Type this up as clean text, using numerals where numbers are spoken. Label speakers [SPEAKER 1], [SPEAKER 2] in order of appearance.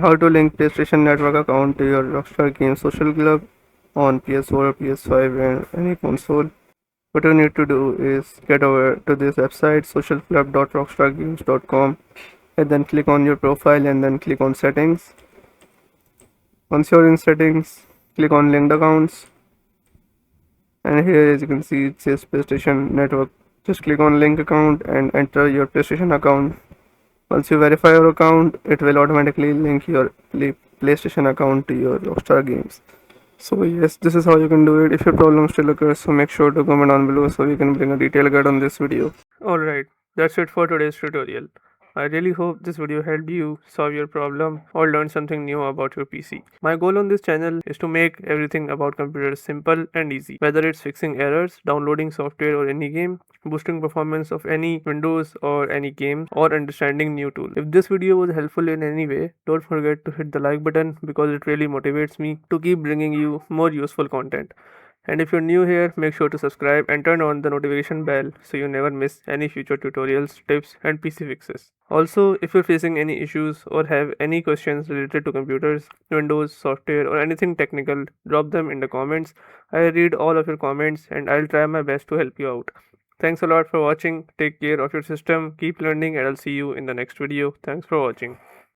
[SPEAKER 1] How to link PlayStation Network account to your Rockstar Games Social Club on PS4, PS5 and any console. What you need to do is get over to this website socialclub.rockstargames.com and then click on your profile and then click on settings. Once you're in settings, click on linked accounts, and here as you can see it says PlayStation Network. Just click on link account and enter your PlayStation account. Once you verify your account, it will automatically link your PlayStation account to your Rockstar Games. So yes, this is how you can do it. If your problem still occurs, so make sure to comment down below so we can bring a detailed guide on this video. Alright, that's it for today's tutorial. I really hope this video helped you solve your problem or learn something new about your PC. My goal on this channel is to make everything about computers simple and easy. Whether it's fixing errors, downloading software or any game, boosting performance of any Windows or any game, or understanding new tool. If this video was helpful in any way, don't forget to hit the like button because it really motivates me to keep bringing you more useful content. And if you're new here, make sure to subscribe and turn on the notification bell so you never miss any future tutorials, tips, and PC fixes. Also, if you're facing any issues or have any questions related to computers, Windows, software, or anything technical, drop them in the comments. I read all of your comments and I'll try my best to help you out. Thanks a lot for watching. Take care of your system, keep learning, and I'll see you in the next video. Thanks for watching.